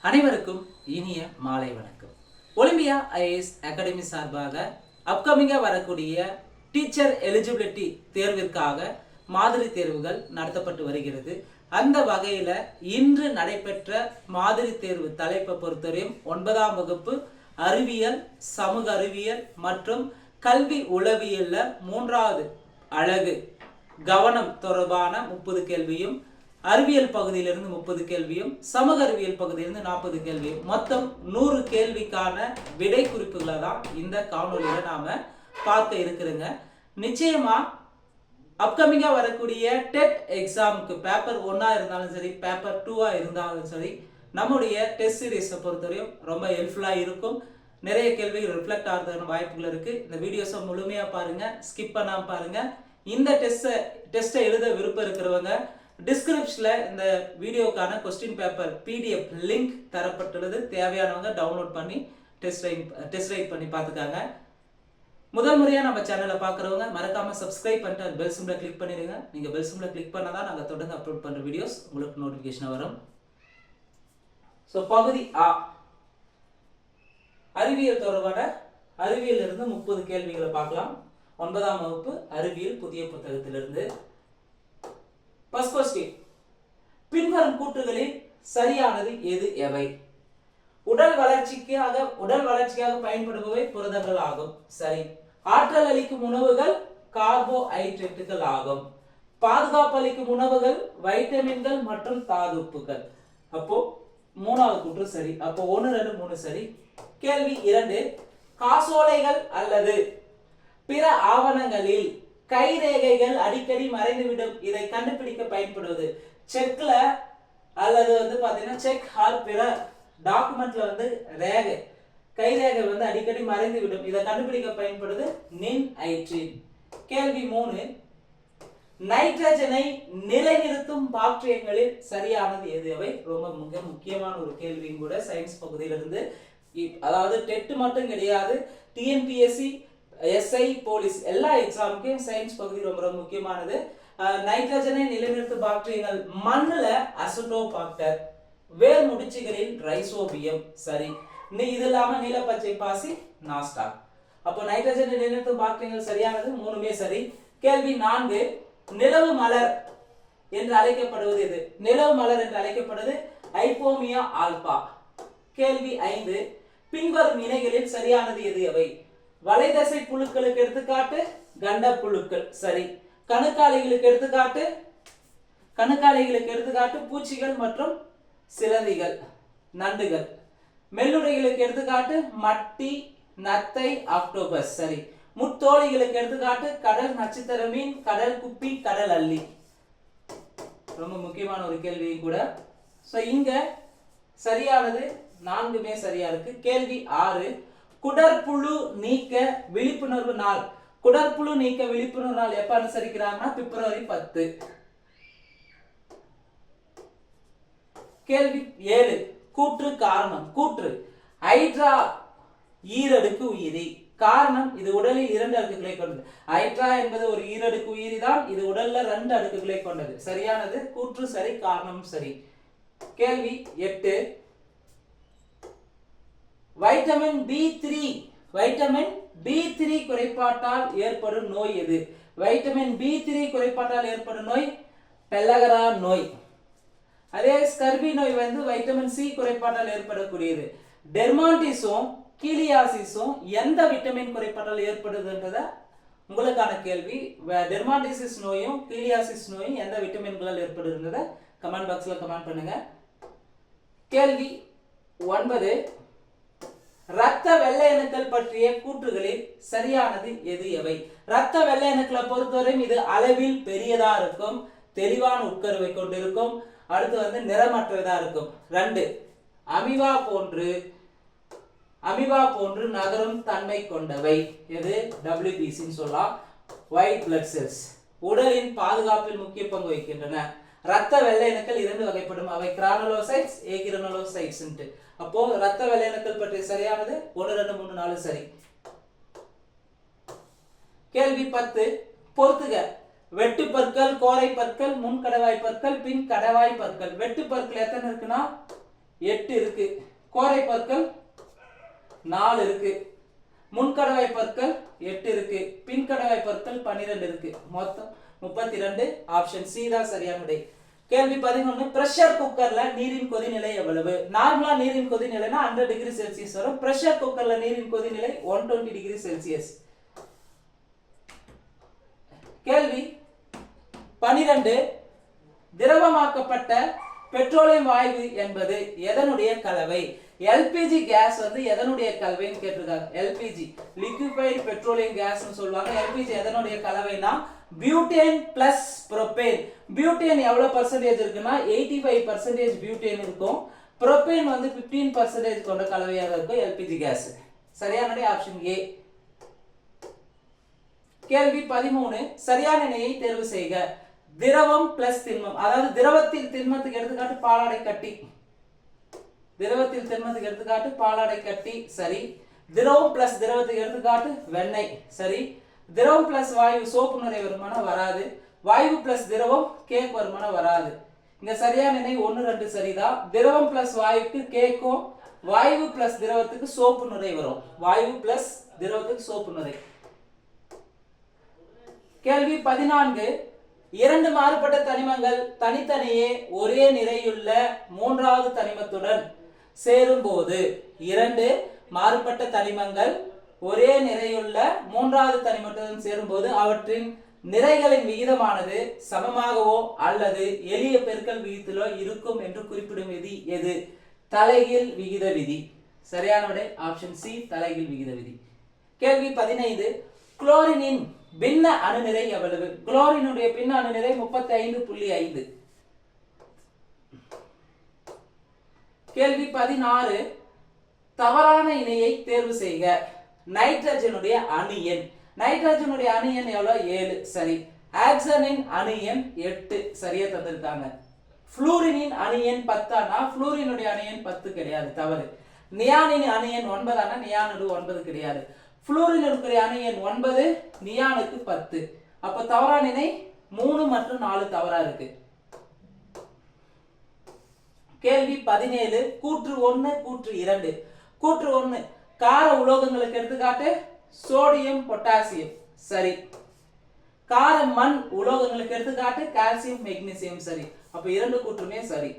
அனைவருக்கும் இனிய மாலை வணக்கம். ஒலிம்பியா ஐஏஎஸ் அகாடமி சார்பாக அப்கமிங்காக வரக்கூடிய டீச்சர் எலிஜிபிலிட்டி தேர்விற்காக மாதிரி தேர்வுகள் நடத்தப்பட்டு வருகிறது. அந்த வகையில் இன்று நடைபெற்ற மாதிரி தேர்வு தலைப்பை பொறுத்தவரையும் 9ஆம் வகுப்பு அறிவியல், சமூக அறிவியல் மற்றும் கல்வி உளவியல்ல 3வது அழகு கவனம் தொடர்பான 30 கேள்வியும், அறிவியல் பகுதியிலிருந்து 30 கேள்வியும், சமூக அறிவியல் பகுதியிலிருந்து 40 கேள்வியும், மொத்தம் 100 கேள்விக்கான விடை குறிப்புகளை தான் இந்த காணொலியில நாம பார்க்க இருக்கிறோங்க. நிச்சயமா அப்கமிங்கா வரக்கூடிய டெட் எக்ஸாமுக்கு பேப்பர் 1ஆ இருந்தாலும் சரி, பேப்பர் 2ஆ இருந்தாலும் சரி, நம்முடைய டெஸ்ட் சீரீஸை பொறுத்தவரையும் ரொம்ப ஹெல்ப்ஃபுல்லா இருக்கும். நிறைய கேள்விகள் ரிஃப்ளெக்ட் ஆகிறதுக்கான வாய்ப்புகள் இருக்கு. இந்த வீடியோஸை முழுமையா பாருங்க, ஸ்கிப் பண்ணாம பாருங்க. இந்த டெஸ்ட்டை எழுத விருப்பம் இருக்கிறவங்க டிஸ்கிரிப்ஷன்ல இந்த வீடியோக்கான கொஸ்டின் பேப்பர் PDF லிங்க் தரப்பட்டுள்ளது. தேவையானவங்க டவுன்லோட் பண்ணி டெஸ்ட் ரைட் பண்ணி பார்த்துக்காங்க. முதல் முறையா நம்ம சேனலை பார்க்குறவங்க மறக்காம சப்ஸ்கிரைப் பண்ணிட்டு பெல் சிம்பிளை கிளிக் பண்ணிடுங்க. நீங்க பெல் சிம்பிளை கிளிக் பண்ணாதான் நாங்கள் தொடர்ந்து அப்லோட் பண்ற வீடியோஸ் உங்களுக்கு நோட்டிஃபிகேஷன் வரும். ஸோ பகுதி A அறிவியல் தொடர்பான அறிவியல் இருந்து 30 கேள்விகளை பார்க்கலாம். 9ஆம் வகுப்பு அறிவியல் புதிய புத்தகத்திலிருந்து. ஃபர்ஸ்ட் கொஸ்டின், பின்வரும் கூற்றுகளில் சரியானது எது எவை? உடல் வளர்ச்சிக்காக பயன்படுபவை புரதங்கள் ஆகும். சரி. ஆற்றல் அளிக்கும் உணவுகள் கார்போஹைட்ரேட்டுகள் ஆகும். பாதுகாப்பு அளிக்கும் உணவுகள் வைட்டமின்கள் மற்றும் தாதுப்புகள். அப்போ 3வது கூற்று சரி. அப்போ 1, 2, 3 சரி. கேள்வி 2, காசோலைகள் அல்லது பிற ஆவணங்களில் கைரேகைகள் அடிக்கடி மறைந்துவிடும். இதை கண்டுபிடிக்க பயன்படுவது செக்ல அல்லது பாத்தீங்கன்னா செக் ஆர் பிற டாக்குமெண்ட்ல கைரேகை அடிக்கடி மறைந்துவிடும். இதை கண்டுபிடிக்க பயன்படுவது நின்ஐட்ரின். கேள்வி 3, நைட்ரஜனை நிலைநிறுத்தும் பாக்டீரியங்களில் சரியானது எது எவை? ரொம்ப மிக முக்கியமான ஒரு கேள்வியும் கூட சயின்ஸ் பகுதியிலிருந்து. அதாவது டெட் மட்டும் கிடையாது, TNPSC, SI, போலீஸ் எல்லா எக்ஸாமுக்கும் சயின்ஸ் பகுதி ரொம்ப ரொம்ப முக்கியமானது. நைட்ரஜனை நிலைநிறுத்தும் பாக்டீரியங்கள் மண்ணுல அசிட்டோபாக்டர், வேர் முடிச்சுகளில் ரைசோபியம். சரி. இது இல்லாம நீலப்பச்சை பாசி நாஸ்டாக். அப்போ நைட்ரஜனை நிலைநிறுத்தும் பாக்டீரியங்கள் சரியானது 3மே சரி. கேள்வி 4, நிலவு மலர் என்று அழைக்கப்படுவது எது? நிலவு மலர் என்று அழைக்கப்படுவது ஐபோமியா ஆல்பா. கேள்வி 5, பின்வரும் இணைகளில் சரியானது எது எவை? வலைதசை புழுக்களுக்கு எடுத்துக்காட்டு கண்ட புழுக்கள். சரி. கணுக்காலிகளுக்கு எடுத்துக்காட்டு பூச்சிகள் மற்றும் சிலந்திகள், நண்டுகள். மெல்லுடைகளுக்கு எடுத்துக்காட்டு மட்டி, நத்தை, ஆக்டோபஸ். சரி. முத்தோழிகளுக்கு எடுத்துக்காட்டு கடல் நட்சத்திர மீன், கடல் குப்பி, கடல் அல்லி. ரொம்ப முக்கியமான ஒரு கேள்வி கூட. சோ இங்க சரியானது 4மே சரியா இருக்கு. கேள்வி 6, குடற்புழு நீக்க விழிப்புணர்வு நாள். குடற்புழு நீக்க விழிப்புணர்வு நாள் எப்ப அனுசரிக்கிறாங்கன்னா பிப்ரவரி 10. கேள்வி 7, கூற்று காரணம். கூற்று ஹைட்ரா ஈரடுக்கு உயிரி. காரணம், இது உடலில் 2 அடுக்குகளை கொண்டது. ஹைட்ரா என்பது ஒரு ஈரடுக்கு உயிரி தான். இது உடல்ல 2 அடுக்குகளை கொண்டது. சரியானது கூற்று சரி, காரணம் சரி. கேள்வி 8, வைட்டமின் B3 குறைபாட்டால் ஏற்படும் நோய் எது? வைட்டமின் B3 குறைபாட்டால் ஏற்படும் நோய் பெல்லகரா நோய். அதே ஸ்கர்பி நோய் வைட்டமின் C குறைபாட்டால் ஏற்படக்கூடியது. டெர்மாட்டிஸும் கீலியாசிஸும் எந்த விட்டமின் குறைபாட்டால் ஏற்படுதுன்றத உங்களுக்கான கேள்வி. டெர்மாட்டிசிஸ் நோயும் கீலியாசிஸ் நோயும் எந்த விட்டமின்களால் ஏற்படுதுன்றத கமெண்ட் பாக்ஸ்ல கமெண்ட் பண்ணுங்க. கேள்வி 9, இரத்த வெள்ளை அணுக்கள் பற்றிய கூற்றுகளில் சரியானது எது எவை? இரத்த வெள்ளை அணுக்களை பொறுத்தவரையும் இது அளவில் பெரியதா இருக்கும், தெளிவான உட்கருவை கொண்டிருக்கும். அடுத்து நிறமற்றதா இருக்கும். 2, அமீபா போன்று நகரும் தன்மை கொண்டவை. எது? WBC சொல்லலாம். ஒயிட் பிளட் செல்ஸ் உடலின் பாதுகாப்பில் முக்கிய பங்கு வகிக்கின்றன. இரத்த வெள்ளை அணுக்கள் 2 வகைப்படும். அவை கிரானுலோசைட்ஸ், ஏகிரனுலோசைட்ஸ். அப்போ இரத்த வெள்ளை அணுக்கள் பற்றி சரியானது 1, 2, 3, 4 சரி. கேள்வி 10, பொறுத்துக. வெட்டு பற்கள், கோரை பற்கள், முன் கடவாய் பற்கள், பின் கடவாய் பற்கள். வெட்டு பற்கள் எத்தனை இருக்குன்னா 8 இருக்கு. கோரை பற்கள் 4 இருக்கு. முன்கடவாய் பற்கள் 8 இருக்கு. பின்கடவாய் பற்கள் 12 இருக்கு. மொத்தம் 32. ஆப்ஷன் சி தான் சரியான விடை. கேள்வி 11. பிரஷர் குக்கர்ல நீரின் கொதிநிலை எவ்வளவு? நார்மலா நீரின் கொதிநிலைனா 100 டிகிரி செல்சியஸ் வரும். பிரஷர் குக்கர்ல நீரின் கொதிநிலை 120 டிகிரி செல்சியஸ். கேள்வி 12. திரவமாக்கப்பட்ட பெட்ரோலியம் வாயு என்பது எதனுடைய கலவை? எல்பிஜி கேஸ் வந்து எதனுடைய கலவைன்னு கேட்டிருக்காங்க. எல்பிஜி லிக்விஃபைடு பெட்ரோலியம் கேஸ்னு சொல்லுவாங்க. எல்பிஜி எதனுடைய கலவைனா பியூட்டேன் பிளஸ் புரோபேன். பியூட்டேன் எவ்வளவு பர்சன்டேஜ் இருக்குன்னா 85% பியூட்டேன் இருக்கும். புரோபேன் வந்து 15% கொண்ட கலவையாக இருக்கும் எல்பிஜி கேஸ். சரியான ஆப்ஷன் ஏ. கேள்வி 13. சரியான இணையை தேர்வு செய்க. திரவம் பிளஸ் திண்மம், அதாவது திரவத்தில் திண்மத்துக்கு எடுத்துக்காட்டு பாலாடை கட்டி. திரவத்தில் திண்மத்துக்கு எடுத்துக்காட்டு பாலாடை கட்டி சரி. திரவம் பிளஸ் திரவத்துக்கு எடுத்துக்காட்டு வெண்ணெய் சரி. திரவம் பிளஸ் வாயு சோப்பு நுரை வருமானா வராது. வாயு பிளஸ் திரவம் கேக் வருமானா வராது. இங்க சரியான இணை 1 2 சரிதான். திரவம் பிளஸ் வாயுக்கு கேக்கும், வாயு பிளஸ் திரவத்துக்கு சோப்பு நுரை வரும். வாயு பிளஸ் திரவத்துக்கு சோப்பு நுரை. கேள்வி 14. இரண்டு மாறுபட்ட தனிமங்கள் தனித்தனியே ஒரே நிறையுள்ள மூன்றாவது தனிமத்துடன் சேரும்போது, இரண்டு மாறுபட்ட தனிமங்கள் ஒரே நிறையுள்ள மூன்றாவது தனிமத்துடன் சேரும்போது அவற்றின் நிறைகளின் விகிதமானது சமமாகவோ அல்லது எளிய பெருக்கல் விகிதத்திலோ இருக்கும் என்று குறிப்பிடும் விதி எது? தலைகீழ் விகித விதி. சரியான விடை ஆப்ஷன் சி, தலைகீழ் விகித விதி. கேள்வி 15. குளோரினின் பின்ன அணுநிறை எவ்வளவு? குளோரினுடைய பின்ன அணுநிறை 35.5. கேள்வி 16. தவறான இணையை தேர்வு செய்க. நைட்ரஜனுடைய அணு எண். நைட்ரஜனுடைய அணு எண் எவ்வளவு? 7 சரி. ஆக்சனின் அணு எண் 8 சரியா தந்திருக்காங்க. புளூரினின் அணு எண் 10 ஆனா புளூரினுடைய அணு எண் 10 கிடையாது, தவறு. நியானின் அணு எண் 9 ஆனா நியானோட 9 கிடையாது. புளூரினுடைய அணு எண் 9, நியானுக்கு 10. அப்ப தவறான இணை 3 மற்றும் 4 தவறா இருக்கு. கேள்வி 17. கூற்று 1 கூற்று 2. கூற்று 1 கார உலோகங்களுக்கு எடுத்துக்காட்டு சோடியம் பொட்டாசியம் சரி. கார மண் உலோகங்களுக்கு எடுத்துக்காட்டு கால்சியம் மெக்னீசியம் சரி. அப்ப இரண்டு கூற்றுமே சரி.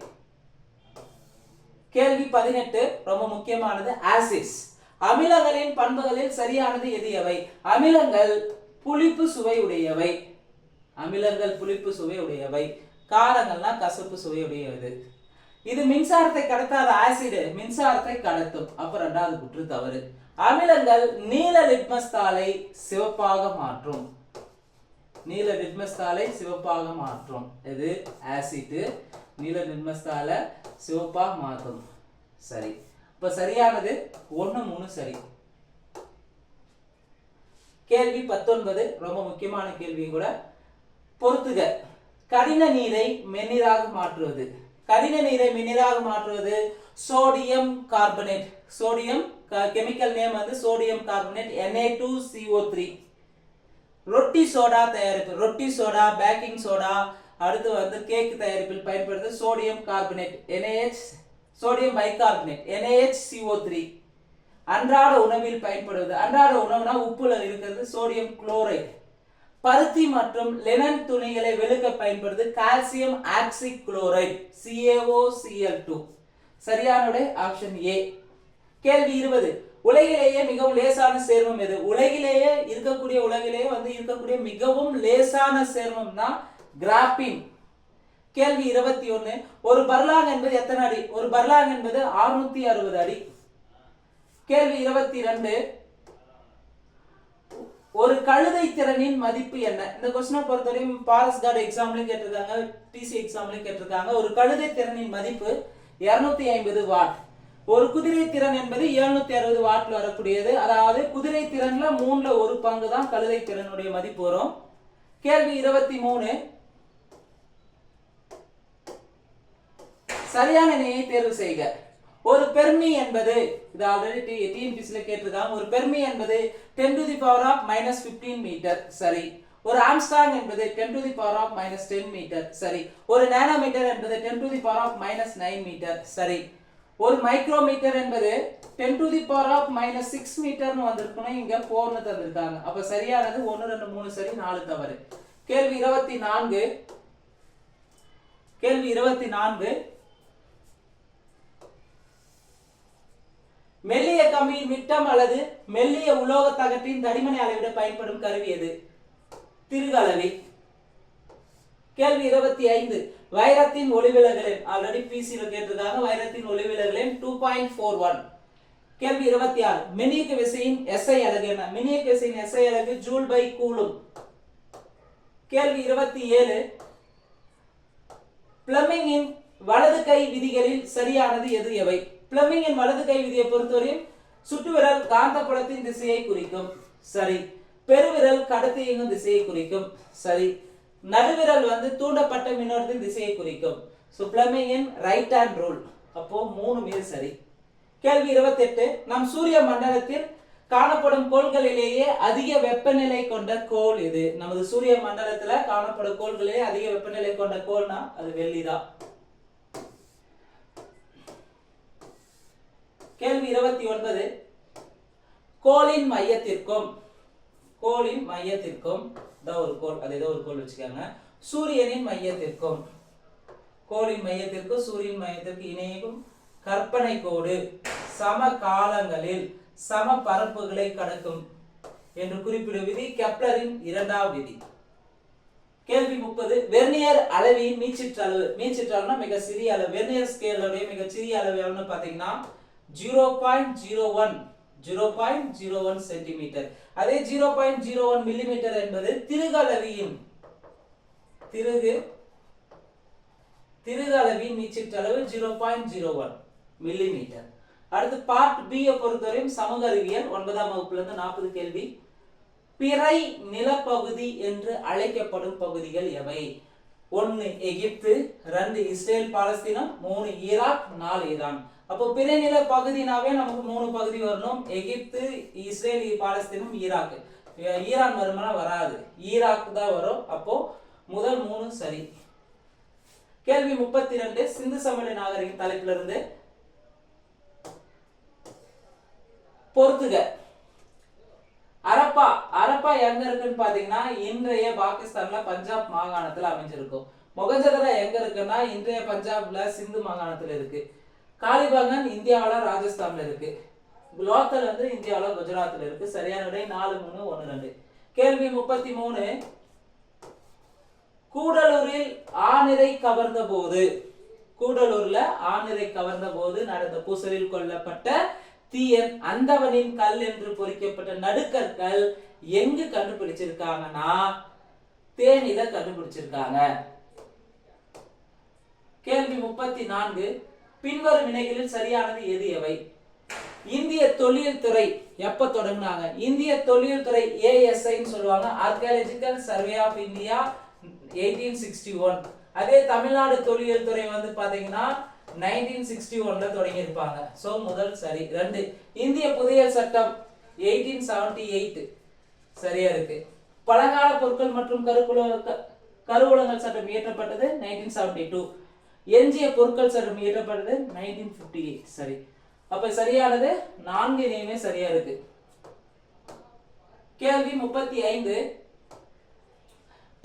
கேள்வி 18 ரொம்ப முக்கியமானது. ஆசிட்ஸ் அமிலங்களின் பண்புகளில் சரியானது எது எவை? அமிலங்கள் புளிப்பு சுவை உடையவை. அமிலங்கள் புளிப்பு சுவை உடையவை. காரங்கள்னா கசப்பு சுவை உடையது. இது மின்சாரத்தை கடத்தாத ஆசிட் மின்சாரத்தை கடத்தும். அப்ப இரண்டாவது கூற்று தவறு. அமிலங்கள் நீல லிட்மஸ் தாளை சிவப்பாக மாற்றும். நீல லிட்மஸ் தாளை சிவப்பாக மாற்றும். இது ஆசிட் நீல லிட்மஸ் தாளை சிவப்பாக மாற்றும் சரி. இப்ப சரியானது 1 3 சரி. கேள்வி 19 ரொம்ப முக்கியமான கேள்வி கூட. பொறுத்துக. கடின நீரை மென்னீராக மாற்றுவது. கடின நீரை மென்னீராக மாற்றுவது sodium carbonate. Sodium chemical name வந்து சோடியம் கார்பனேட் Na2CO3. ரொட்டி சோடா தயாரிப்பு. ரொட்டி சோடா, பேக்கிங் சோடா, அடுத்து வந்து கேக் தயாரிப்பில் பயன்படுத்துவது sodium carbonate NaH, sodium bicarbonate NaHCO3. அன்றாட உணவில் பயன்படுவது. அன்றாட உணவுனா உப்புல இருக்கிறது சோடியம் குளோரைடு. பருத்தி மற்றும் லினன் துணிகளை வெளுக்க பயன்படுது கால்சியம் ஆக்சிக் குளோரைடு CaOCl2. சரியான ஆப்ஷன் ஏ. கேள்வி 20. உலகிலேயே மிகவும் லேசான சேர்மம் எது? உலகிலேயே இருக்கக்கூடிய மிகவும் லேசான சேர்மம்னா கிராபின். கேள்வி 21. ஒரு பர்லாங் என்பது எத்தனை அடி? ஒரு பர்லாங் என்பது 660 அடி. கேள்வி 22. ஒரு கழுதை திறனின் மதிப்பு என்ன? இந்த क्वेश्चन பொறுத்தவரையும் பாரஸ் கார்டு எக்ஸாம்லயும் கேட்டிருக்காங்க, பிசி எக்ஸாம்லயும் கேட்டிருக்காங்க. ஒரு கழுதை திறனின் மதிப்பு 250 வாட். ஒரு குதிரை திறன் என்பது 760 வாட்ல வரக்கூடியது. அதாவது குதிரை திறன்ல 3ல 1 பங்கு தான் கழுதை திறனுடைய மதிப்பு வரும். கேள்வி 23. சரியான இணையை தேர்வு செய்க. ஒரு பெர்மி என்பது, இது ஆல்ரெடி டிஎன்பிசில கேட்டிருக்காங்க. ஒரு பெர்மி என்பது 10⁻⁻15 மீட்டர் சரி. ஒரு ஆம்ஸ்ட்ராங் என்பது 10⁻⁻10 மீட்டர் சரி. ஒரு நானோமீட்டர் என்பது 10⁻⁻9 மீட்டர் சரி. ஒரு மைக்ரோமீட்டர் என்பது 10 to the power of -6 மீட்டர்னு வந்திருக்கணும், இங்க 4னு தந்திருக்காங்க. அப்ப சரியானது 1 2 3 சரி, 4 தவறு. கேள்வி 24. கேள்வி 24. மெல்லிய கம்பியின் விட்டம் அல்லது மெல்லிய உலோக தகட்டின் தடிமனை அளவிட பயன்படும் கருவி எது? திருகு. கேள்வி 25. வைரத்தின் ஒளிவிலகல் ஆல்ரெடி பிசில கேட்டிருக்காங்க. வைரத்தின் ஒளிவிலகல் 2.41. கேள்வி 26. மின்னியக்கு விசையின் SI அலகு என்ன? மின்னியக்கு விசையின் SI அலகு ஜூல் பை கூலும். கேள்வி 27. பிளமிங்கின் வலது கை விதிகளில் சரியானது எது எவை? பிளமிங்கின் வலது கை விதியை பொறுத்தவரையில் சுட்டுவிரல் காந்தப்புலத்தின் திசையை குறிக்கும், சரி. பெருவிரல் கடத்தி இயங்கும் திசையை குறிக்கும், சரி. நடுவிரல் தூண்டப்பட்ட மின்னோட்டத்தின் திசையை குறிக்கும். சோ பிளமிங்கின் ரைட் ஹேண்ட் ரூல். அப்போ 3 சரி. கேள்வி 28. நம் சூரிய மண்டலத்தில் காணப்படும் கோள்களிலேயே அதிக வெப்பநிலை கொண்ட கோள் எது? நமது சூரிய மண்டலத்துல காணப்படும் கோள்களிலேயே அதிக வெப்பநிலை கொண்ட கோள்னா அது வெள்ளிதான். கேள்வி 29. கோளின் மையத்திற்கும் ஒரு கோள், அது ஏதோ ஒரு கோள் வச்சுக்காங்க. சூரியனின் மையத்திற்கும் கோளின் மையத்திற்கும் சூரியன் மையத்திற்கு இணையும் கற்பனை கோடு சம காலங்களில் சம பரப்புகளை கடக்கும் என்று குறிப்பிடும் விதி கெப்லரின் 2வது விதி. கேள்வி 30. வெர்னியர் அளவின் மீச்சிற்றளவுனா மிக சிறிய அளவு. வெர்னியர் ஸ்கேலோட மிக சிறிய அளவு எவ்வளவுன்னு பாத்தீங்கன்னா 0.01 சென்டிமீட்டர். அதே 0.01 மில்லிமீட்டர் என்பது திருகு அளவின் மீச்சிற்றளவு 0.01 மில்லிமீட்டர். அடுத்து பார்ட் B பொறுத்தவரையும் சமூக அறிவியல் 9ஆம் வகுப்புல இருந்து 40 கேள்வி. பிறை நிலப்பகுதி என்று அழைக்கப்படும் பகுதிகள் எவை? 1 எகிப்து, 2 இஸ்ரேல் பாலஸ்தீனம், 3 ஈராக், 4 ஈரான். அப்போ பிறை நில பகுதினாவே நமக்கு 3 பகுதி வரணும். எகிப்து, இஸ்ரேல், பாலஸ்தீனம், ஈராக். ஈரான் வருமானா வராது, ஈராக் தான் வரும். அப்போ முதல் 3 சரி. கேள்வி 32. சிந்து சமவெளி நாகரிக தலைப்பில இருந்து பொறுத்துக. அரப்பா எங்க இருக்குன்னு பாத்தீங்கன்னா இன்றைய பாகிஸ்தான்ல பஞ்சாப் மாகாணத்துல அமைஞ்சிருக்கும். மொகஞ்சதரா எங்க இருக்குன்னா இன்றைய பஞ்சாப்ல சிந்து மாகாணத்துல இருக்கு. காலிபங்கன் இந்தியாவில ராஜஸ்தான்ல இருக்கு. லோத்தல் இந்தியாவில குஜராத்ல இருக்கு. சரியான விடை 4 3 1 2. கேள்வி 33. கூடலூரில் ஆணிரை கவர்ந்த போது நடந்த பூசலில் கொல்லப்பட்ட தீயன் அந்தவனின் கல் என்று பொறிக்கப்பட்ட நடுக்கற்கள் எங்கு கண்டுபிடிச்சிருக்காங்கன்னா தேனில கண்டுபிடிச்சிருக்காங்க. கேள்வி 34. பின்வரும் வினைகளில் சரியானது எது எவை? இந்திய தொழில் துறை எப்ப தொடங்கினாங்க? இந்திய தொழில் துறை ASI சொல்லுவாங்க, ஆர்கியாலஜிக்கல் சர்வே ஆஃப் இந்தியா 1861. அதே தமிழ்நாடு தொழில் துறை பாத்தீங்கன்னா 1961ல தொடங்கி இருப்பாங்க. சோ முதல் சரி. 2 இந்திய புதையல் சட்டம் 1878 சரியா இருக்கு. பழங்கால பொருட்கள் மற்றும் கருவூலங்கள் சட்டம் இயற்றப்பட்டது 1972. எஞ்சிய பொருட்கள் சட்டம் இயற்றப்பட்டது 1958 சரி. அப்ப சரியானது 4 இணையுமே சரியா இருக்கு. கேள்வி 35.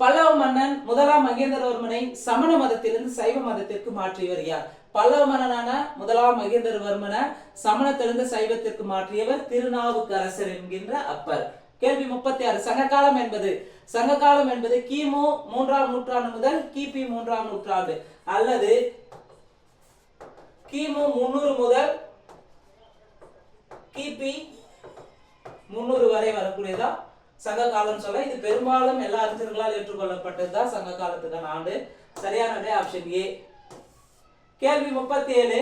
பல்லவ மன்னன் முதலாம் மகேந்திரவர்மனை சமண மதத்திலிருந்து சைவ மதத்திற்கு மாற்றியவர் யார்? பல்லவ மன்னனான முதலாம் மகேந்திரவர்மனை சமணத்திலிருந்து சைவத்திற்கு மாற்றியவர் திருநாவுக்கரசர் என்கின்ற அப்பர். கேள்வி 36. சங்ககாலம் என்பது கிமு 3ஆம் நூற்றாண்டு முதல் கிபி 3ஆம் நூற்றாண்டு அல்லது கிமு 300 முதல் கிபி 300 வரை வரக்கூடியதா சங்க காலம் சொல்ல. இது பெரும்பாலும் எல்லா அறிஞர்களால் ஏற்றுக்கொள்ளப்பட்டதுதான் சங்க காலத்துக்கான ஆண்டு. சரியான விடை ஆப்ஷன் A. கேள்வி 37.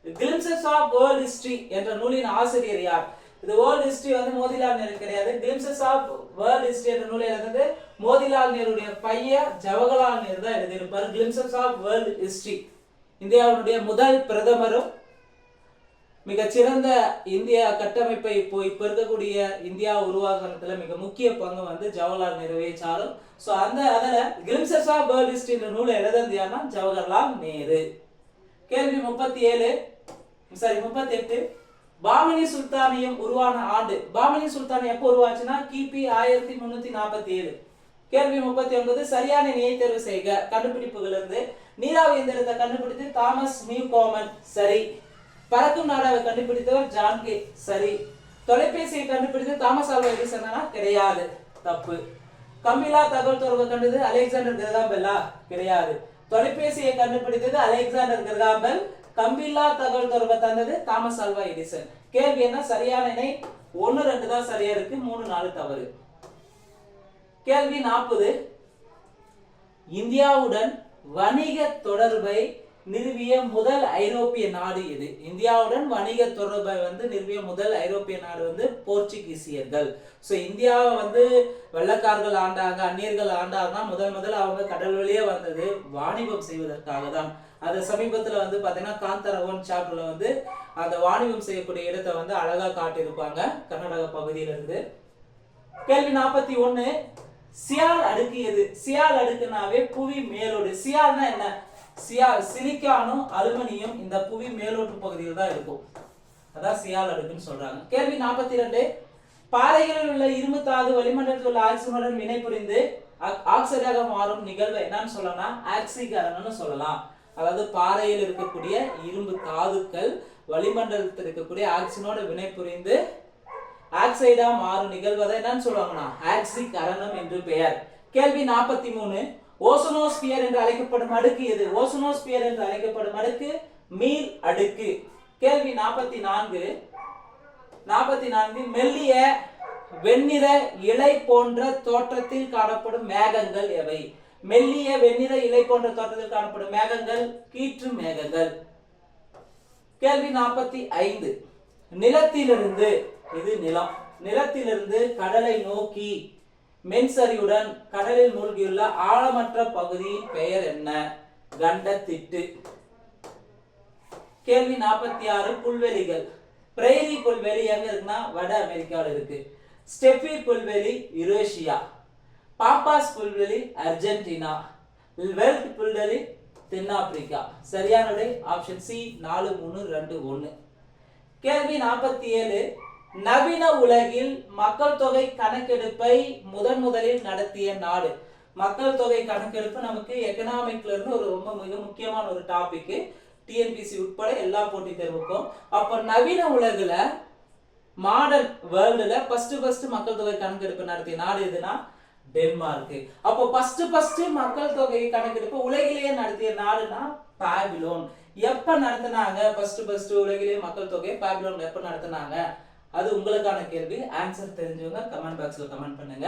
கிளிம்சஸ் ஆஃப் வேர்ல்ட் ஹிஸ்டரி என்ற நூலின் ஆசிரியர் யார்? இது வேர்ல்ட் ஹிஸ்டரி மோதிலால் நேரு கிடையாது. கிளிம்சஸ் ஆஃப் வேர்ல்ட் ஹிஸ்டரி என்ற நூலை எழுதுனது மோதிலால் நேருடைய பையன் ஜவஹர்லால் நேரு தான் எழுதியிருப்பார். கிளிம்சஸ் ஆஃப் வேர்ல்ட் ஹிஸ்டரி இந்தியாவுடைய முதல் பிரதமரும் மிகச்சிறந்த இந்தியா கட்டமைப்பை இப்ப இருக்கக்கூடிய இந்தியா உருவாக்குறதுல மிக முக்கிய பங்கு ஜவஹர்லால் நேருவை சாரும். சோ அதுல கிளிம்சஸ் ஆஃப் வேர்ல்ட் ஹிஸ்டரி என்ற நூலை எழுதியது யாருன்னா ஜவஹர்லால் நேரு. கேள்வி 37. சரி 38 பாமினி சுல்தானியம் உருவான ஆண்டு. பாமினி சுல்தானியம் எப்போ உருவாச்சுன்னா கிபி 1347. கேள்வி 39 சரியான இணையை தேர்வு செய்க. கண்டுபிடிப்புகள் இருந்து நீராவி இயந்திரத்தை கண்டுபிடித்து தாமஸ் நியூகோமன் சரி. பறக்கும் நாடாவை கண்டுபிடித்தவர் ஜான் கே சரி. தொலைபேசியை கண்டுபிடித்து தாமஸ் ஆல்வா எடிசன் கிடையாது தப்பு. கம்பிலா தகவல் தொடர்பு கண்டது அலெக்சாண்டர் கிரகாம் பெல்லா கிடையாது. தொலைபேசியை கண்டுபிடித்தது அலெக்சாண்டர் கிரகாம் பெல். கம்பிலா தகவல் தொடர்பு தந்தது தாமஸ் ஆல்வா எடிசன். கேள்வி என்ன சரியான இணை 1 2 தான் சரியா இருக்கு, 3 4 தவறு. கேள்வி 40 இந்தியாவுடன் வணிக தொடர்பை நிறுவிய முதல் ஐரோப்பிய நாடு எது? இந்தியாவுடன் வணிக தொடர்பை நிறுவிய முதல் ஐரோப்பிய நாடு போர்ச்சுகீசியர்கள். சோ இந்தியாவை வெள்ளக்காரர்கள் ஆண்டாங்க, அந்நியர்கள் ஆண்டாங்கன்னா முதல்ல அவங்க கடல் வழியே வந்தது வாணிபம் செய்வதற்காக தான். அது சமீபத்துல பாத்தீங்கன்னா காந்தரவன் சாப்டர்ல அந்த வாணிபம் செய்யக்கூடிய இடத்தை அழகா காட்டியிருப்பாங்க கர்நாடக பகுதியில இருந்து. கேள்வி 41 சியால் அடுக்கு எது? சியால் அடுக்குனாவே புவி மேலோடு. சியால்னா என்ன? சியால் சிலிக்கானும் அலுமினியம் இந்த புவி மேலோட்டு பகுதியில் தான் இருக்கும், அதான் சியால் அடுக்குன்னு சொல்றாங்க. கேள்வி 42 பாறைகளில் உள்ள இரும்பு தாது வளிமண்டலத்தில் உள்ள ஆக்சிஜனுடன் வினைபுரிந்து ஆக்சைடாக மாறும் நிகழ்வு என்னன்னு சொல்லலாம்? ஆக்சிகரணம்னு சொல்லலாம். அதாவது பாறையில் இருக்கக்கூடிய இரும்பு தாதுக்கள் வளிமண்டலத்தில் இருக்கக்கூடிய ஆக்சிஜனோட வினைபுரிந்து ஆக்சைடா மாறும் நிகழ்வதை என்னன்னு சொல்லுவாங்கன்னா ஆக்சிகரணம் என்று பெயர். கேள்வி 43 ஓசோனோஸ்பியர் என்று அழைக்கப்படும் அடுக்கு எது? ஓசோனோஸ்பியர் என்று அழைக்கப்படும் அடுக்கு மீள் அடுக்கு. கேள்வி 44 மெல்லிய வெண்ணிற இலை போன்ற தோற்றத்தில் காணப்படும் மேகங்கள் எவை? மெல்லிய வெண்ணிற இலை போன்ற தோற்றத்தில் காணப்படும் மேகங்கள் கீற்று மேகங்கள். கேள்வி 45 நிலத்திலிருந்து, இது நிலம், நிலத்திலிருந்து கடலை நோக்கி மென்சரியுடன் கடலில் மூழ்கியுள்ள ஆழமற்ற பகுதியின் பெயர் என்ன? கண்டத்திட்டு. கேள்வி 46 புல்வெளிகள். பிரைரி புல்வெளி எங்க இருக்குன்னா வட அமெரிக்காவில் இருக்கு. ஸ்டெப்பி புல்வெளி யுரேஷியா. பாப்பாஸ் புல்வெளி அர்ஜென்டினா. வெல்ட் புல்வெளி தென்னாப்பிரிக்கா. சரியான விடை ஆப்ஷன் சி 4 3 2 1. கேள்வி 47 நவீன உலகில் மக்கள் தொகை கணக்கெடுப்பை முதலில் நடத்திய நாடு. மக்கள் தொகை கணக்கெடுப்பு நமக்கு எக்கனாமிக்ல இருந்து ஒரு மிக முக்கியமான ஒரு டாபிக், டிஎன்பிசி உட்பட எல்லா போட்டித் தேர்வுக்கும். அப்ப நவீன உலகுல மாடர்ன் வேர்ல்டுல ஃபர்ஸ்ட் மக்கள் தொகை கணக்கெடுப்பு நடத்திய நாடு எதுனா டென்மார்க். அப்போ ஃபர்ஸ்ட் மக்கள் தொகை கணக்கெடுப்பு உலகிலேயே நடத்திய நாடுனா பாபிலோன். எப்ப நடத்தினாங்க ஃபர்ஸ்ட் உலகிலேயே மக்கள் தொகை? பாபிலோன் எப்ப நடத்தினாங்க? அது உங்களுக்கான கேள்வி. ஆன்சர் தெரிஞ்சவங்க கமெண்ட் பாக்ஸ்ல கமெண்ட் பண்ணுங்க.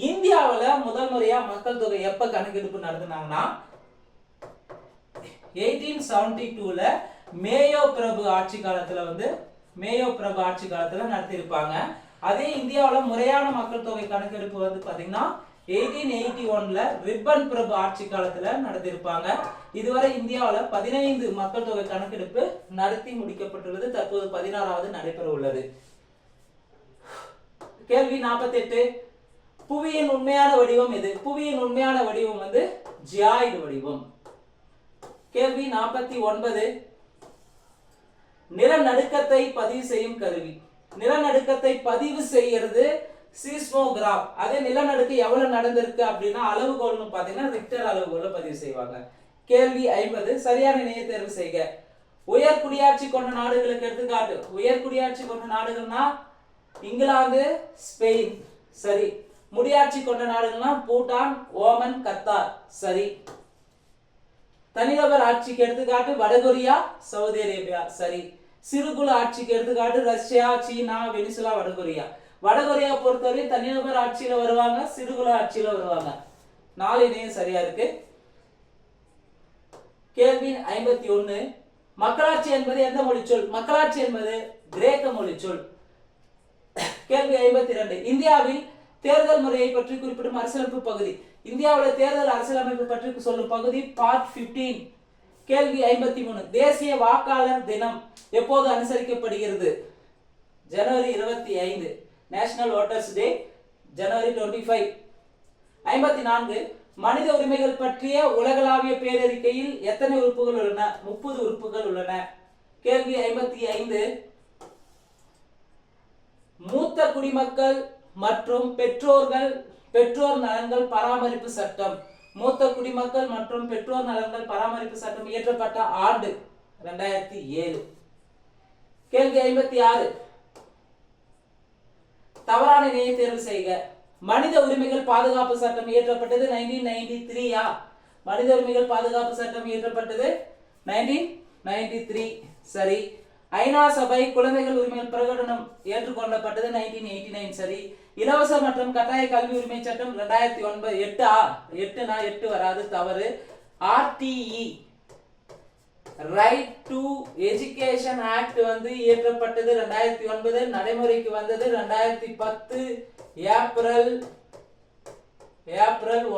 இந்தியாவுல முதல் முறையா மக்கள் தொகை எப்ப கணக்கெடுப்பு நடத்தினாங்கன்னா 1872ல மேயோ பிரபு ஆட்சி காலத்துல நடத்தி இருப்பாங்க. அதே இந்தியாவுல முறையான மக்கள் தொகை கணக்கெடுப்பு பாத்தீங்கன்னா 1881ல ரிப்பன் பிரபு ஆட்சி காலத்துல நடத்தி இருப்பாங்க. இதுவரை இந்தியாவுல 15 மக்கள் தொகை கணக்கெடுப்பு நடத்தி முடிக்கப்பட்டுள்ளது. தற்போது 16வது நடைபெற உள்ளது. கேள்வி 48 புவியின் உண்மையான வடிவம் எது? புவியின் உண்மையான வடிவம் ஜியாய்டு வடிவம். கேள்வி 49 நிலநடுக்கத்தை பதிவு செய்யும் கருவி. நிலநடுக்கத்தை பதிவு செய்யறது சீஸ்மோகிராஃப். அதே நிலநடுக்கம் எவ்வளவு நடந்திருக்கு அப்படின்னா அளவுகோல்னு பாத்தீங்கன்னா ரிக்டர் அளவுகோல்ல பதிவு செய்வாங்க. கேள்வி 50 சரியான இணையை தேர்வு செய்க. உயர் குடியாட்சி கொண்ட நாடுகளுக்கு எடுத்துக்காட்டு. உயர் குடியாட்சி கொண்ட நாடுகள்னா இங்கிலாந்து, ஸ்பெயின் சரி. முடியாட்சி கொண்ட நாடுகள்னா பூட்டான், ஓமன், கத்தார் சரி. தனிநபர் ஆட்சிக்கு எடுத்துக்காட்டு வடகொரியா, சவுதி அரேபியா சரி. சிறுகுழு ஆட்சிக்கு எடுத்துக்காட்டு ரஷ்யா, சீனா, வெனிசுலா, வடகொரியா. வடகொரியா பொறுத்தவரை தனிநபர் ஆட்சியில வருவாங்க, சிறுகுழு ஆட்சியில வருவாங்க. 4 இணையும் சரியா இருக்கு. கேள்வி 51 மக்களாட்சி என்பது எந்த மொழி சொல்? மக்களாட்சி என்பது கிரேக்க மொழி சொல். கேள்வி 52 இந்தியாவில் தேர்தல் முறையை பற்றி குறிப்பிடும் அரசியலமைப்பு பகுதி. இந்தியாவுடைய தேர்தல் அரசியலமைப்பு பற்றி சொல்லும் பகுதி பார்ட் 15. கேள்வி 53 தேசிய வாக்காளர் தினம் எப்போது அனுசரிக்கப்படுகிறது? ஜனவரி 25. நேஷனல் வோட்டர்ஸ் டே ஜனவரி 25. 54 மனித உரிமைகள் பற்றிய உலகளாவிய பேரறிக்கையில் எத்தனை உறுப்புகள் உள்ளன? 30 உறுப்புகள் உள்ளன. கேள்வி 55 மூத்த குடிமக்கள் மற்றும் பெற்றோர் நலன்கள் பராமரிப்பு சட்டம். மூத்த குடிமக்கள் மற்றும் பெற்றோர் நலன்கள் பராமரிப்பு சட்டம் இயற்றப்பட்ட ஆண்டு 2007. கேள்வி 56 தவறான இணையை தேர்வு செய்க. மனித உரிமைகள் பாதுகாப்பு சட்டம் இயற்றப்பட்டது 1993. மனித உரிமைகள் பாதுகாப்பு சட்டம் இயற்றப்பட்டது 1993. சரி. ஐநா சபை குழந்தைகள் உரிமைகள் பிரகடனம் ஏற்றுக்கொள்ளப்பட்டது 1989. சரி. இலவச மற்றும் கட்டாய கல்வி உரிமை சட்டம் 2009. 8 வராது, தவறு. RTE right to education act வந்து இயற்றப்பட்டது 2009. நடைமுறைக்கு வந்தது 2010 ஏப்ரல்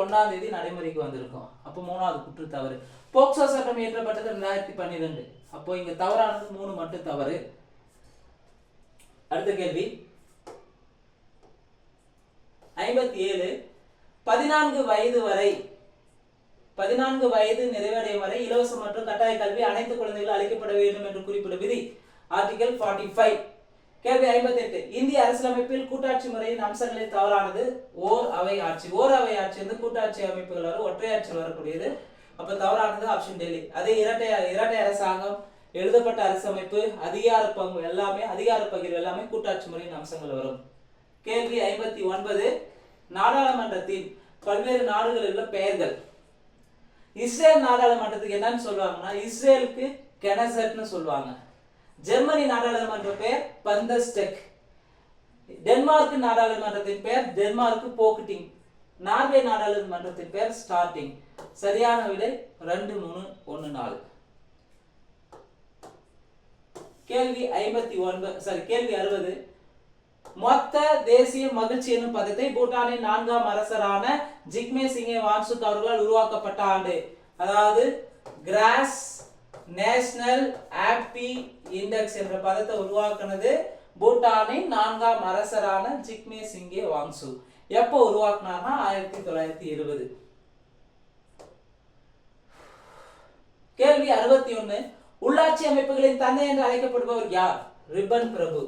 1ஆம் தேதி நடைமுறைக்கு வந்திருக்கும். அப்போ 3வது குற்று தவறு. போக்சோ சட்டம் இயற்றப்பட்டது 2012. அப்போ இங்க தவறானது 3 மட்டும் தவறு. அடுத்த கேள்வி 57 14 வயது நிறைவடையும் வரை இலவச மற்றும் கட்டாய கல்வி அனைத்து குழந்தைகளும் அளிக்கப்பட வேண்டும் என்று குறிப்பிடும் விதி ஆர்டிகல் 45. கேள்வி 58 இந்திய அரசியலமைப்பில் கூட்டாட்சி முறையின் அம்சங்களில் தவறானது ஓர் அவை ஆட்சி. ஓர் அவை ஆட்சி வந்து கூட்டாட்சி அமைப்புகள் வரும், ஒற்றையாட்சி வரக்கூடியது. அப்ப தவறானது ஆப்ஷன் டெல்லி. அதே இரட்டை அரசாங்கம், எழுதப்பட்ட அரசமைப்பு, அதிகார பங்கு எல்லாமே, அதிகார பகிர்வு எல்லாமே கூட்டாட்சி முறையின் அம்சங்கள் வரும். கேள்வி 59 நாடாளுமன்றத்தின் பல்வேறு நாடுகளில் உள்ள பெயர்கள். இஸ்ரேல் நாடாளுமன்றத்துக்கு என்னன்னு சொல்லுவாங்கன்னா இஸ்ரேலுக்கு கெனசெட்னு சொல்லுவாங்க. ஜெர்மனி நாடாளுமன்ற பெயர் பந்தஸ்டெக். டென்மார்க் நாடாளுமன்றத்தின் பெயர் டென்மார்க் போக்டிங். நார்வே நாடாளுமன்றத்தின் பெயர் ஸ்டார்டிங். சரியான விடை 2, 3, 1, 4. கேள்வி 60 மொத்த தேசிய மகிழ்ச்சி என்னும் பதத்தை பூட்டானின் 4ஆம் அரசரான ஜிக்மே சிங்கே வாங்சுக் அவர்களால் உருவாக்கப்பட்ட ஆண்டு. அதாவது கிராஸ் நேஷனல் ஹாப்பி இண்டெக்ஸ் என்ற பதத்தை உருவாக்குனது பூட்டானின் 4ஆம் அரசரான ஜிக்மே சிங்கே வாங்சுக். எப்போ உருவாக்குனார்னா 1920. கேள்வி 61 உள்ளாட்சி அமைப்புகளின் தந்தை என்று அழைக்கப்படுபவர் யார்? ரிப்பன் பிரபு.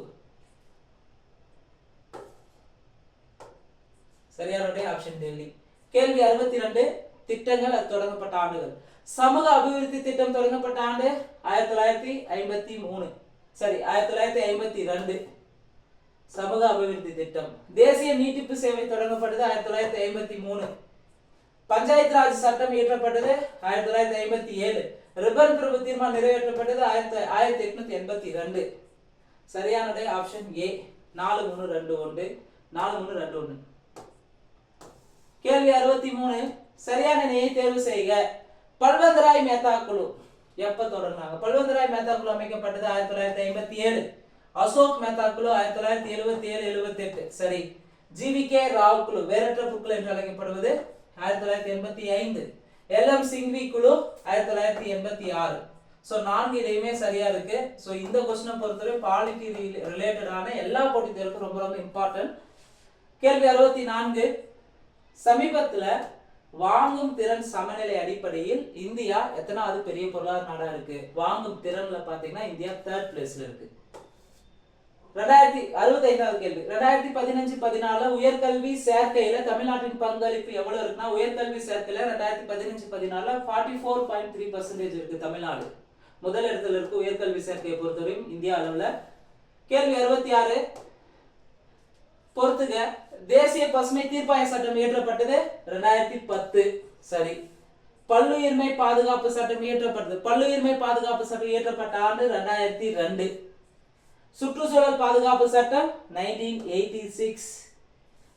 சரியான ஆப்ஷன் டெல்லி. கேள்வி 62 திட்டங்கள் தொடங்கப்பட்ட ஆண்டுகள். சமூக அபிவிருத்தி திட்டம் தொடங்கப்பட்ட ஆண்டு 1953. சரி, 1952 சமூக அபிவிருத்தி திட்டம். தேசிய நீட்டிப்பு சேவை தொடங்கப்பட்டது 1953. பஞ்சாயத்து ராஜ் சட்டம் இயற்றப்பட்டது 1957. ரிப்பன் பிரபு தீர்மானம் நிறைவேற்றப்பட்டது 1882. சரியான ஆப்ஷன் ஏ 4, 3, 2, 1. 4, 3, 2, 1. கேள்வி 63 சரியான இணையை தேர்வு செய்க. பல்வந்தராய் மேத்தா குழு எப்ப தொடங்கினாங்க? பல்வந்தராய் மேத்தா குழு அமைக்கப்பட்டது 1957. அசோக் மேத்தா குழு 1977-78. சரி. ஜிவிகே ராவ் குழு வேறற்ற புக்கள் என்று அழைக்கப்படுவது 1985. எல்எம் சிங்வி குழு 1986. சோ 4 இதையுமே சரியா இருக்கு. சோ இந்த क्वेश्चन பொறுத்தவரை பாலிட்டி ரிலேட்டடான எல்லா போட்டித் தேர்வுக்கும் ரொம்ப ரொம்ப இம்பார்ட்டன்ட். கேள்வி 64 சமீபத்துல வாங்கும் திறன் சமநிலை அடிப்படையில் இந்தியா எத்தனாவது பெரிய பொருளாதார நாடா இருக்கு? வாங்கும் திறன்ல பாத்தீங்கன்னா இந்தியா 3rd பிளேஸ்ல இருக்கு. 65வது கேள்வி 2015-14 உயர்கல்வி சேர்க்கையில தமிழ்நாட்டின் பங்களிப்பு எவ்வளவு இருக்குன்னா உயர்கல்வி சேர்க்கையில 2015-14 44.3% இருக்கு. தமிழ்நாடு முதல் இடத்துல இருக்கு உயர்கல்வி சேர்க்கையை பொறுத்தவரையும் இந்தியா அளவுல. கேள்வி 66 பொறுத்துக. தேசிய பசுமை தீர்ப்பாய சட்டம் இயற்றப்பட்டது 2010. சரி. பல்லுயிர்மை பாதுகாப்பு சட்டம் இயற்றப்பட்டது. பல்லுயிர்மை பாதுகாப்பு சட்டம் இயற்றப்பட்ட ஆண்டு 2002. சுற்றுச்சூழல் பாதுகாப்பு சட்டம் 1986.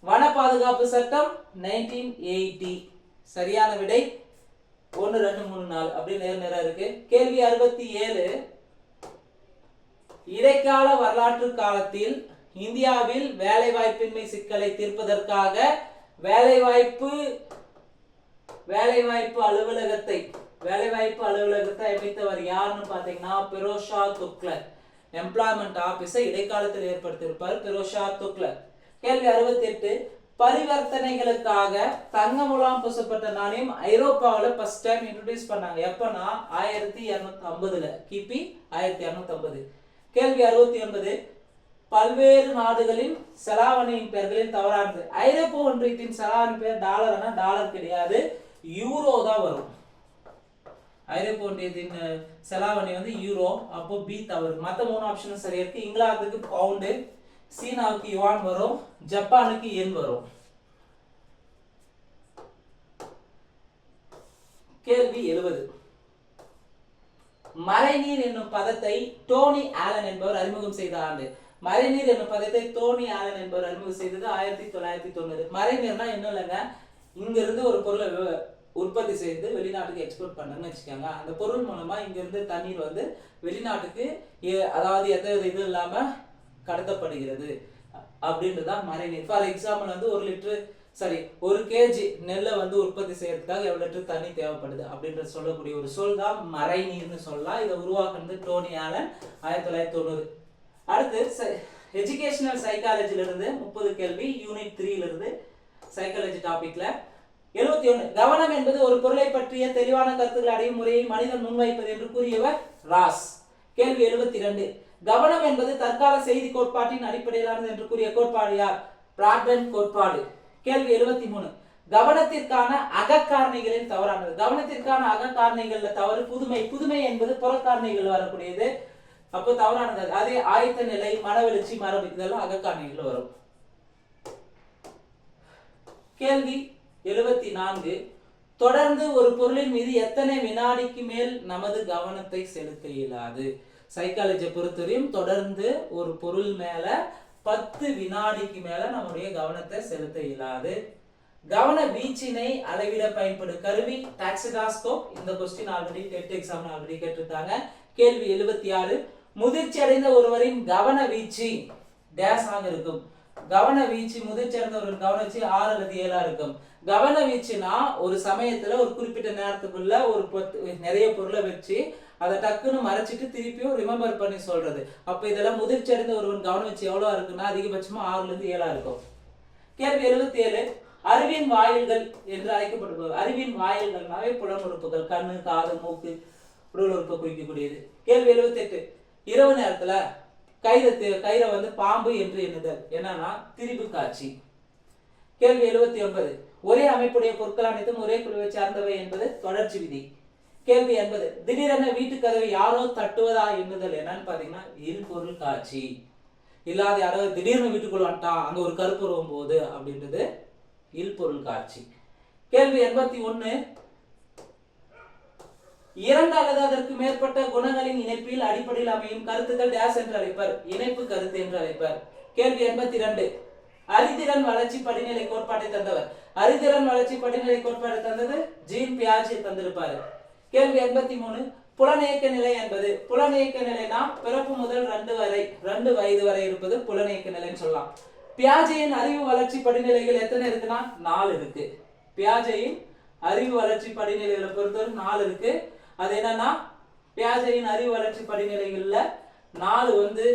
வன பாதுகாப்பு சட்டம் 1980. சரியான விடை 1, 2, 3, 4 அப்படி நேரா இருக்கு. கேள்வி 67 இடைக்கால வரலாற்று காலத்தில் இந்தியாவில் வேலைவாய்ப்பின்மை சிக்கலை தீர்ப்பதற்காக வேலைவாய்ப்பு அலுவலகத்தை அமைத்தவர் யாருன்னு பாத்தீங்கன்னா பெரோஷா துக்ளக். எம்ப்ளாய்மெண்ட் ஆபீஸை இடைக்காலத்தில் ஏற்படுத்தியிருப்பார் பெரோஷா துக்ளக். கேள்வி 68 பரிவர்த்தனைகளுக்காக தங்க முலாம் பூசப்பட்ட நாணயம் ஐரோப்பாவில் ஃபர்ஸ்ட் டைம் இன்ட்ரோடியூஸ் பண்ணாங்க. எப்பனா 1250 கிபி 1250. கேள்வி 69. பல்வேறு நாடுகளின் செலாவணியின் பெயர்களில் தவறானது. ஐரோப்பிய ஒன்றியத்தின் செலாவணி பெயர் டாலர்னா டாலர் கிடையாது, யூரோ தான் வரும். ஐரோப்பிய ஒன்றியத்தின் செலாவணி வந்து யூரோ, அப்போ பி தவறு. மற்ற 3 ஆப்ஷனும் சரியா இருக்கு. இங்கிலாந்துக்கு பவுண்டு, சீனாவுக்கு யுவான் வரும், ஜப்பானுக்கு யென் வரும். கேள்வி 70. மறைநீர் என்னும் பதத்தை டோனி ஆலன் என்பவர் அறிமுகம் செய்த ஆண்டு. மறைநீர் என்னும் பதத்தை டோனி ஆலன் என்பவர் அறிமுகம் செய்தது 1990. மறைநீர்னா என்ன இல்லைங்க, இங்க இருந்து ஒரு பொருளை உற்பத்தி செய்து வெளிநாட்டுக்கு எக்ஸ்போர்ட் பண்ணணும்னு வச்சுக்கோங்க. அந்த பொருள் மூலமா இங்க இருந்து தண்ணீர் வந்து வெளிநாட்டுக்கு அதாவது எந்த இது இல்லாம கடத்தப்படுகிறது அப்படின்றதான் மறைநீர். ஃபார் எக்ஸாம்பிள் வந்து 1 கேஜி நெல்லை வந்து உற்பத்தி செய்யறதுக்காக எவ்வளவு லிட்டர் தண்ணி தேவைப்படுது அப்படின்றது சொல்லக்கூடிய ஒரு சொல் தான் மறைநீர்னு சொல்லலாம். இதை உருவாக்குனது டோனி ஆலன் 1990. அடுத்து எஜுகேஷனல் சைக்காலஜில இருந்து 30 கேள்வி, யூனிட் 3ல இருந்து சைக்காலஜி டாபிக்ல. 71. கவனம் என்பது ஒரு பொருளை பற்றிய தெளிவான கருத்துக்கள் அடையும் முறையை மனிதன் முன்வைப்பது என்று கூறியவர் ராஸ். கேள்வி 72. கவனம் என்பது தற்கால செய்தி கோட்பாட்டின் அடிப்படையிலானது என்று கூறிய கோட்பாடு யார்? பிராட்பேண்ட் கோட்பாடு. கேள்வி 73. கவனத்திற்கான அகக்காரணிகளில் தவறானது. கவனத்திற்கான அகக்காரணிகள்ல தவறு புதுமை. புதுமை என்பது புறக்காரணிகள் வரக்கூடியது, அப்போ தவறானது. அதே ஆயத்த நிலை, மனவெழுச்சி, மரபு இதெல்லாம் அகக்காரணிகள் வரும். கேள்வி 74. தொடர்ந்து ஒரு பொருளின் மீது எத்தனை வினாடிக்கு மேல் நமது கவனத்தை செலுத்த இயலாது? சைக்காலஜியை பொறுத்தவரையும் தொடர்ந்து ஒரு பொருள் மேல 10 வினாடிக்கு மேல நம்முடைய கவனத்தை செலுத்த இயலாது. கவன வீச்சினை அளவிட பயன்படும் கருவி டாக்சிடாஸ்கோப். இந்த question already TET exam already கேட்டிருக்காங்க. கேள்வி 76. முதிர்ச்சி அடைந்த ஒருவரின் கவன வீச்சு டேஸ் ஆக இருக்கும். கவன வீச்சு முதிர்ச்சி அடைந்த ஒரு கவன வீச்சு 6 அல்லது 7 இருக்கும். கவன வீச்சுனா ஒரு சமயத்துல ஒரு குறிப்பிட்ட நேரத்துக்குள்ள ஒரு நிறைய பொருளை வச்சு அதை டக்குன்னு மறைச்சிட்டு திருப்பியும் ரிமெம்பர் பண்ணி சொல்றது. அப்ப இதெல்லாம் முதிர்ச்சி அடைந்த ஒருவன் கவன வீச்சு எவ்வளவு இருக்குன்னா அதிகபட்சமா 6 இருந்து 7 இருக்கும். கேள்வி 77. அறிவின் வாயில்கள் என்று அழைக்கப்படுவது. அறிவின் வாயில்கள்னாவே புலன் உறுப்புகள், கண்ணு, காது, மூக்கு, உடல் உறுப்பை குறிக்கக்கூடியது. கேள்வி 78. இரவு நேரத்துல கயிறை வந்து பாம்பு என்று எண்ணுதல் என்னன்னா திரிபு காட்சி. கேள்வி 79. ஒரே அமைப்புடைய பொருட்கள் அனைத்தும் ஒரே குழுவை சார்ந்தவை என்பது தொடர்ச்சி விதி. கேள்வி 80. திடீரென வீட்டு கதவை யாரோ தட்டுவதா எண்ணுதல் என்னன்னு பாத்தீங்கன்னா இல்பொருள் காட்சி. இல்லாத யாரோ திடீர்னு வீட்டுக்குள்ள வந்துட்டான் அங்க ஒரு கருப்புருவும் போது அப்படின்றது இல்பொருள் காட்சி. கேள்வி 81. 2 அல்லது அதற்கு மேற்பட்ட குணங்களின் இணைப்பில் அடிப்படையில் அமையும் கருத்துக்கள் டேஸ் என்று அழைப்பர். இணைப்பு கருத்து என்று அழைப்பர். கேள்வி 82. அறிதிறன் வளர்ச்சி படிநிலை கோட்பாட்டை தந்தவர். அறிதிறன் வளர்ச்சி படிநிலை கோட்பாட்டை தந்தது ஜீன் பியாஜே தந்திருப்பாரு. கேள்வி 83. புலனியக்க நிலை என்பது. புலனியக்க நிலைனா பிறப்பு முதல் 2 வயது வரை இருப்பது புலனியக்க நிலைன்னு சொல்லலாம். பியாஜேயின் அறிவு வளர்ச்சி படிநிலைகள் எத்தனை இருக்குன்னா 4 இருக்கு. பியாஜேயின் அறிவு வளர்ச்சி படிநிலைகளை பொறுத்தவரை 4 இருக்கு. அது என்னன்னா பியாஜேயின் அறிவு வளர்ச்சி படிநிலைகள்ல 4 வந்து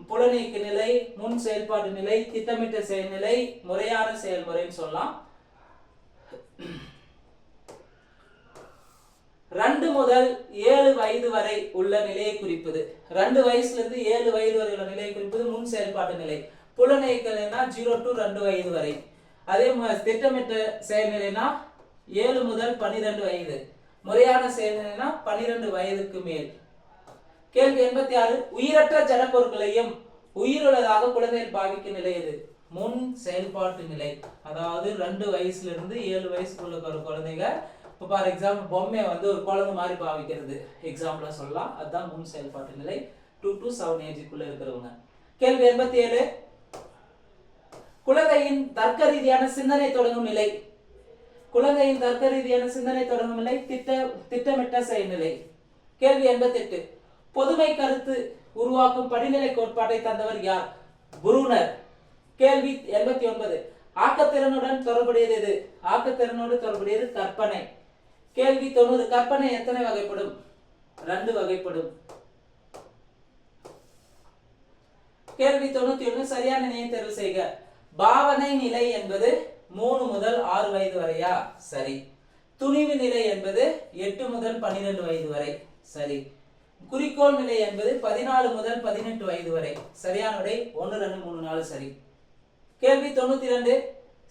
புலனியக்க நிலை, முன் செயல்பாட்டு நிலை, திட்டமிட்ட செயல்நிலை, முறையான செயல்முறைன்னு சொல்லலாம். 2 முதல் 7 வயது வரை உள்ள நிலையை குறிப்பது. 2 வயசுல இருந்து 7 வயது வரை உள்ள நிலையை குறிப்பது முன் செயல்பாட்டு நிலை. புலனியக்க நிலைனா 0 to 2 வயது வரை. அதே திட்டமிட்ட செயல்நிலைனா 7 முதல் 12 வயது. முறையான செயல்நிலைனா 12 வயதுக்கு மேல். கேள்வி 86. உயிரற்ற ஜடப்பொருட்களையும் உயிருள்ளதாக குழந்தைகள் பாவிக்கும் நிலை எது? முன் செயல்பாட்டு நிலை. அதாவது 2 வயசுல இருந்து 7 வயசுக்குள்ள குழந்தைங்க இப்போ ஃபார் எக்ஸாம்பிள் பொம்மையை வந்து ஒரு குழந்தை மாதிரி பாவிக்கிறது எக்ஸாம்பிளா சொல்லலாம். அதுதான் முன் செயல்பாட்டு நிலை. 2 to 7 ஏஜுக்குள்ள இருக்கிறவங்க. கேள்வி 87. குழந்தையின் தர்க்க ரீதியான சிந்தனை தொடங்கும் நிலை. குழந்தையின் தர்க்க ரீதியான சிந்தனை தொடங்கும் நிலை திட்டமிட்ட செயல்நிலை. கேள்வி 88. பொதுமை கருத்து உருவாக்கும் படிநிலை கோட்பாட்டை தந்தவர் யார்? புரூனர். கேள்வி 89. ஆக்கத்திறனுடன் தொடர்புடையது எது? ஆக்கத்திறனோடு தொடர்புடையது கற்பனை. கேள்வி 90. கற்பனை எத்தனை வகைப்படும்? 2 வகைப்படும். கேள்வி 91. சரியான நிலையை தேர்வு செய்க. பாவனை நிலை என்பது 3 முதல் 6 வயது வரையா? சரி. துணிவு நிலை என்பது 8 முதல் 12 வயது வரை. சரி. குறிக்கோள் நிலை என்பது 14 முதல் 18 வயது வரை. சரியான விடை 1 2 3 4 சரி. கேள்வி 92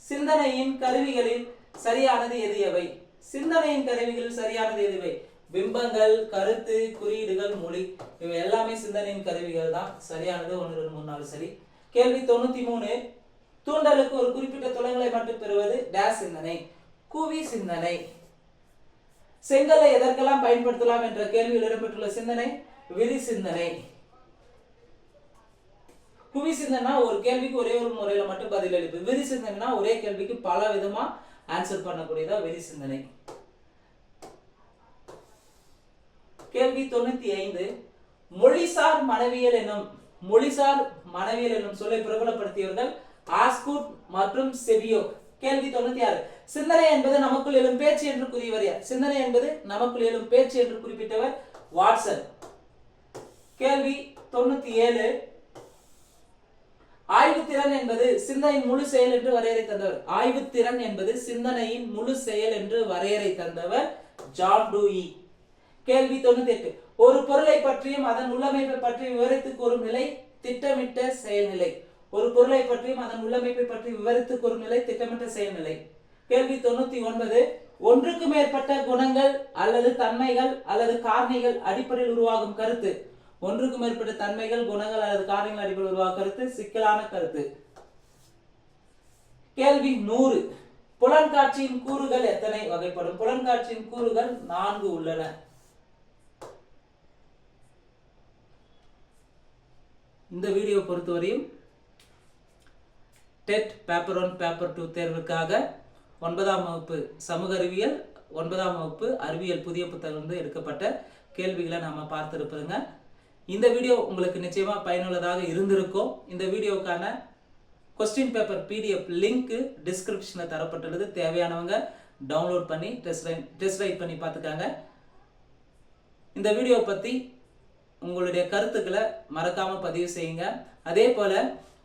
சிந்தனையின் கருவிகளில் சரியானது எது எவை? சிந்தனையின் கருவிகளில் சரியானது எதுவை? பிம்பங்கள், கருத்து, குறியீடுகள், மொழி, இவை எல்லாமே சிந்தனையின் கருவிகள் தான். சரியானது 1 2 3 4 சரி. கேள்வி 93 தூண்டலுக்கு ஒரு குறிப்பிட்ட துலங்களை மட்டும் பெறுவது டேஸ் சிந்தனை, குவி சிந்தனை. செங்கலை எதற்கெல்லாம் பயன்படுத்தலாம் என்ற கேள்வியில் இடம்பெற்றுள்ள சிந்தனை விரி சிந்தனை. குவி சிந்தனை ஒரு கேள்விக்கு ஒரே ஒரு முறையில மட்டும் பதில் அளிப்பு. விரி சிந்தனைனா ஒரே கேள்விக்கு பல விதமா ஆன்சர் பண்ணக்கூடியதா விரி சிந்தனை. கேள்வி 95 மொழிசார் மனவியல் எனும் சொல்லை பிரபலப்படுத்தியவர்கள் ஆஸ்கூட் மற்றும் செபியோ. கேள்வி 96 சிந்தனை என்பது நமக்குள் எழும் பேச்சு என்று கூறியவர் யார்? சிந்தனை என்பது நமக்குள் எழும் பேச்சு என்று குறிப்பிட்டவர் வாட்சன். கேள்வி 97 ஆய்வுத்திறன் என்பது சிந்தனையின் முழு செயல் என்று வரையறை தந்தவர். ஆய்வுத்திறன் என்பது சிந்தனையின் முழு செயல் என்று வரையறை தந்தவர் ஜான் டூயி. கேள்வி 98 ஒரு பொருளை பற்றியும் அதன் உள்ளமைப்பை பற்றி விவரித்து கூறும் நிலை திட்டமிட்ட செயல்நிலை. ஒரு பொருளை பற்றியும் அதன் உள்ளமைப்பை பற்றி விவரித்து கூறும் நிலை திட்டமிட்ட செயல்நிலை. கேள்வி 99 ஒன்றுக்கு மேற்பட்ட குணங்கள் அல்லது தன்மைகள் அல்லது காரணிகள் அடிப்படையில் உருவாகும் கருத்து. ஒன்றுக்கு மேற்பட்ட தன்மைகள், குணங்கள் அல்லது காரணிகள் அடிப்படையில் உருவாகும் கருத்து சிக்கலான கருத்து. கேள்வி 100 புலன்காட்சியின் கூறுகள் எத்தனை வகைப்படும்? புலன்காட்சியின் கூறுகள் 4 உள்ளன. இந்த வீடியோ பொறுத்தவரையும் டெட் பேப்பர் 1 பேப்பர் 2 தேர்வுக்காக 9ஆம் வகுப்பு சமூக அறிவியல், 9ஆம் வகுப்பு அறிவியல் புதிய புத்தகம் எடுக்கப்பட்ட கேள்விகளை நாம பார்த்திருப்போங்க. இந்த வீடியோ உங்களுக்கு நிச்சயமா பயனுள்ளதாக இருந்திருக்கும். இந்த வீடியோக்கான கொஸ்டின் பேப்பர் PDF லிங்க் டிஸ்கிரிப்ஷன்ல தரப்பட்டுள்ளது. தேவையானவங்க டவுன்லோட் பண்ணி டெஸ்ட் ரைட் பண்ணி பார்த்துக்காங்க. இந்த வீடியோ பத்தி உங்களுடைய கருத்துக்களை மறக்காம பதிவு செய்யுங்க. அதே போல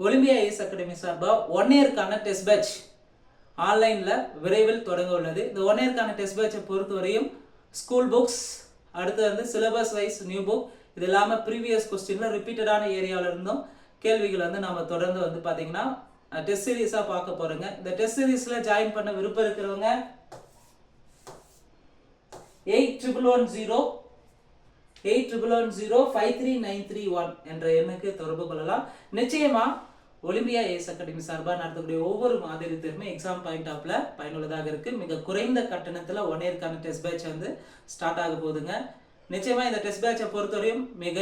ஒலிம்பியா ஐஎஸ் அகாடமி சார்பா 1 இயர்க்கான டெஸ்ட் பேட்ச் ஆன்லைன்ல விரைவில் தொடங்க உள்ளது. இந்த 1 இயர்க்கான டெஸ்ட் பேட்சை பொறுத்தவரையும் ஸ்கூல் புக்ஸ், அடுத்து சிலபஸ் வைஸ் நியூ புக், இது இல்லாமல் ப்ரீவியஸ் கொஸ்டின்ல ரிப்பீட்டடான ஏரியாவில இருந்தும் கேள்விகள் நாம தொடர்ந்து பாத்தீங்கன்னா டெஸ்ட் சீரீஸா பார்க்க போறோங்க. இந்த டெஸ்ட் சீரீஸ்ல ஜாயின் பண்ண விருப்பம் இருக்கிறவங்க 8110 என்ற எண்ணுக்கு தொடர்பு கொள்ளலாம். நிச்சயமா ஒலிம்பியா ஐஎஸ் அகாடமி சார்பாக நடத்தக்கூடிய ஒவ்வொரு மாதிரி தேர்வுமே எக்ஸாம் பாயிண்ட் ஆஃப்ல பயனுள்ளதாக இருக்கு. மிக குறைந்த கட்டணத்துல 1 இயர்க்கான டெஸ்ட் பேட்ச் ஸ்டார்ட் ஆக போகுதுங்க. நிச்சயமா இந்த டெஸ்ட் பேட்சை பொறுத்தவரையும் மிக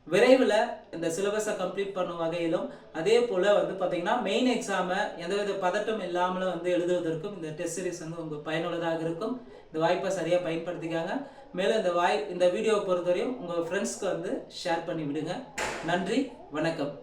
விரைவில் இந்த சிலபஸை கம்ப்ளீட் பண்ணும் வகையிலும், அதே போல பாத்தீங்கன்னா மெயின் எக்ஸாமை எந்தவித பதட்டம் இல்லாமல் எழுதுவதற்கும் இந்த டெஸ்ட் சீரிஸ் உங்களுக்கு பயனுள்ளதாக இருக்கும். இந்த வாய்ப்பை சரியா பயன்படுத்திக்காங்க. மேலும் இந்த வீடியோவை பொறுத்தவரையும் உங்க ஃப்ரெண்ட்ஸ்க்கு ஷேர் பண்ணி விடுங்க. நன்றி, வணக்கம்.